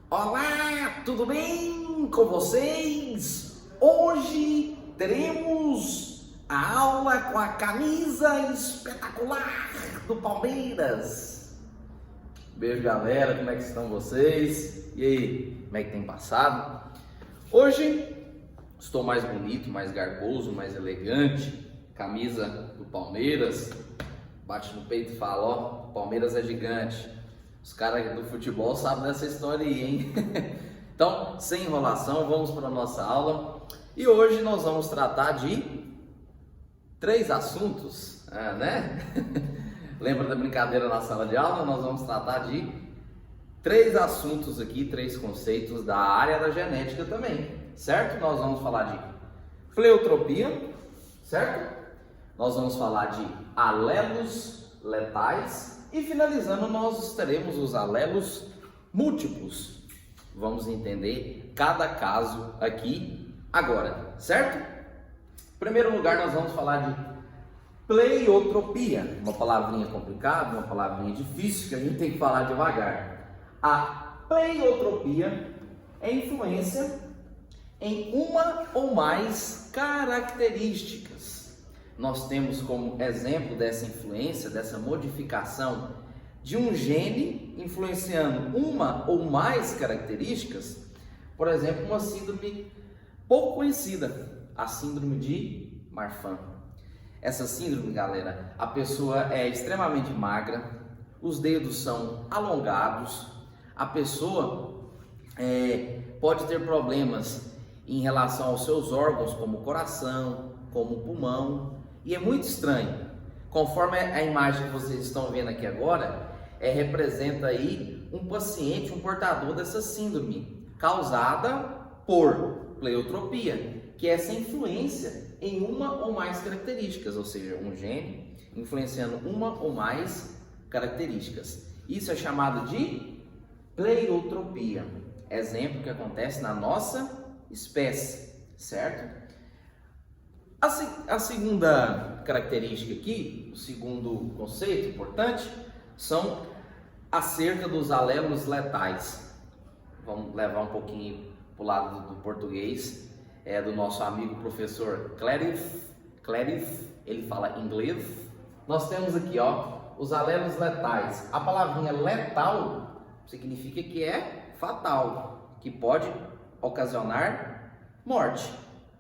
Olá, tudo bem com vocês? Hoje teremos a aula com a camisa espetacular do Palmeiras. Beijo, galera, como é que estão vocês? E aí, como é que tem passado? Hoje estou mais bonito, mais garboso, mais elegante. Camisa do Palmeiras. Bate no peito e fala, ó, Palmeiras é gigante. Os caras do futebol sabem dessa história aí, hein? Então, sem enrolação, vamos para a nossa aula. E hoje nós vamos tratar de 3 assuntos, né? Lembra da brincadeira na sala de aula? Nós vamos tratar de 3 assuntos aqui, 3 conceitos da área da genética também, certo? Nós vamos falar de pleiotropia, certo? Nós vamos falar de alelos letais e finalizando nós teremos os alelos múltiplos. Vamos entender cada caso aqui agora, certo? Em primeiro lugar nós vamos falar de pleiotropia, uma palavrinha complicada, uma palavrinha difícil que a gente tem que falar devagar. A pleiotropia é influência em uma ou mais características. Nós temos como exemplo dessa influência, dessa modificação de um gene influenciando uma ou mais características, por exemplo, uma síndrome pouco conhecida, a síndrome de Marfan. Essa síndrome, galera, a pessoa é extremamente magra, os dedos são alongados, a pessoa pode ter problemas em relação aos seus órgãos, como o coração, como o pulmão. E é muito estranho, conforme a imagem que vocês estão vendo aqui agora, representa aí um paciente, um portador dessa síndrome, causada por pleiotropia, que é essa influência em uma ou mais características, ou seja, um gene influenciando uma ou mais características. Isso é chamado de pleiotropia, exemplo que acontece na nossa espécie, certo? A segunda característica aqui, o segundo conceito importante, são acerca dos alelos letais. Vamos levar um pouquinho para o lado do português, do nosso amigo professor Clarif, ele fala inglês. Nós temos aqui, ó, os alelos letais. A palavrinha letal significa que é fatal, que pode ocasionar morte.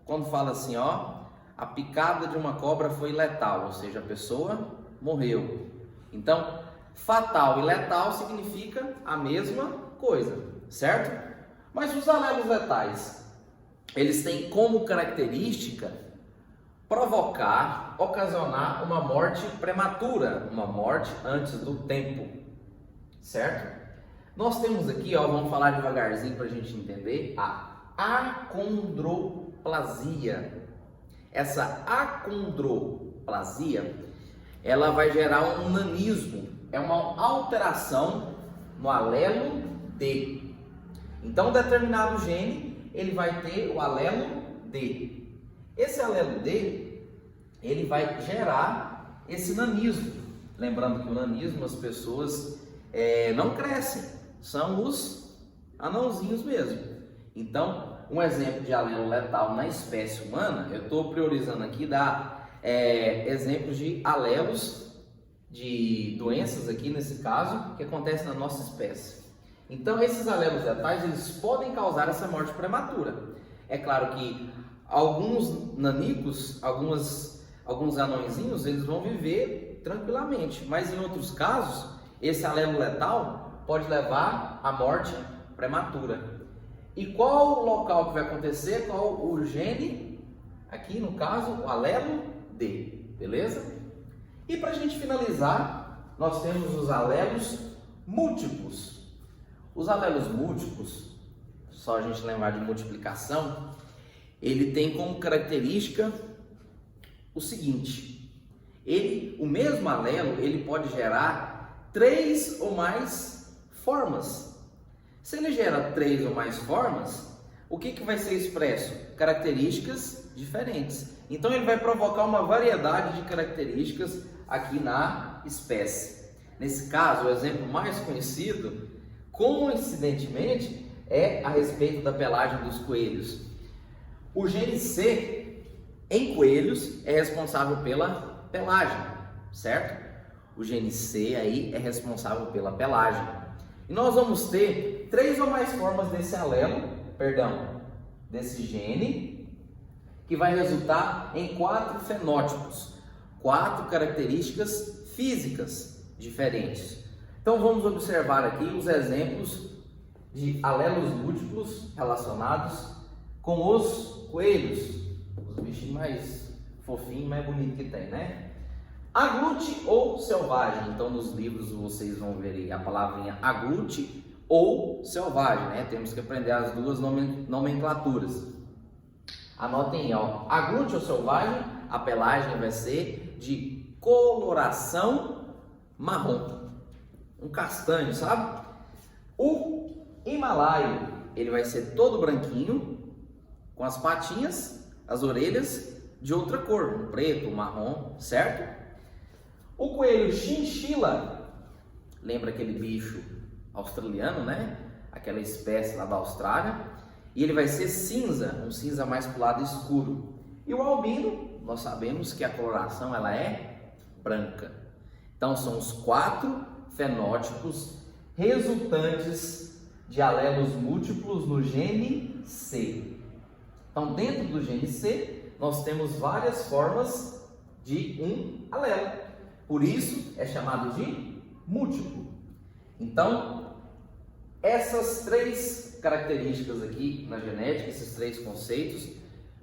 Quando fala assim, ó, a picada de uma cobra foi letal, ou seja, a pessoa morreu. Então, fatal e letal significa a mesma coisa, certo? Mas os alelos letais, eles têm como característica provocar, ocasionar uma morte prematura, uma morte antes do tempo, certo? Nós temos aqui, ó, vamos falar devagarzinho para a gente entender, a acondroplasia. Essa acondroplasia, ela vai gerar um nanismo, é uma alteração no alelo D. Então, determinado gene, ele vai ter o alelo D. Esse alelo D, ele vai gerar esse nanismo. Lembrando que o nanismo, as pessoas não crescem, são os anãozinhos mesmo. Então, um exemplo de alelo letal na espécie humana, eu estou priorizando aqui dar exemplos de alelos de doenças aqui nesse caso, que acontecem na nossa espécie. Então esses alelos letais, eles podem causar essa morte prematura. É claro que alguns nanicos, alguns anõezinhos, eles vão viver tranquilamente, mas em outros casos, esse alelo letal pode levar à morte prematura. E qual o local que vai acontecer? Qual o gene? Aqui no caso, o alelo D, beleza? E para a gente finalizar, nós temos os alelos múltiplos. Os alelos múltiplos, só a gente lembrar de multiplicação, ele tem como característica o seguinte: o mesmo alelo, ele pode gerar 3 ou mais formas. Se ele gera 3 ou mais formas, o que vai ser expresso? Características diferentes. Então ele vai provocar uma variedade de características aqui na espécie. Nesse caso, o exemplo mais conhecido, coincidentemente, é a respeito da pelagem dos coelhos. O gene C em coelhos é responsável pela pelagem, certo? O gene C aí é responsável pela pelagem. E nós vamos ter 3 ou mais formas desse gene, que vai resultar em 4 fenótipos, 4 características físicas diferentes. Então vamos observar aqui os exemplos de alelos múltiplos relacionados com os coelhos, os bichinhos mais fofinhos, mais bonitos que tem, né? Aglute ou selvagem. Então nos livros vocês vão ver aí a palavrinha aglute ou selvagem, né? Temos que aprender as duas nomenclaturas. Anotem aí, ó. Aglute ou selvagem, a pelagem vai ser de coloração marrom, um castanho, sabe? O himalaio, ele vai ser todo branquinho, com as patinhas, as orelhas de outra cor, um preto, um marrom, certo? O coelho chinchila, lembra aquele bicho australiano, né? Aquela espécie lá da Austrália. E ele vai ser cinza, um cinza mais pro lado escuro. E o albino, nós sabemos que a coloração ela é branca. Então são os 4 fenótipos resultantes de alelos múltiplos no gene C. Então dentro do gene C nós temos várias formas de um alelo. Por isso é chamado de múltiplo. Então, essas 3 características aqui na genética, esses 3 conceitos,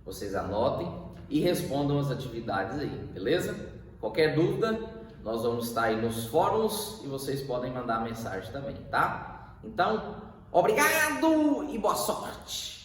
vocês anotem e respondam as atividades aí, beleza? Qualquer dúvida, nós vamos estar aí nos fóruns e vocês podem mandar mensagem também, tá? Então, obrigado e boa sorte!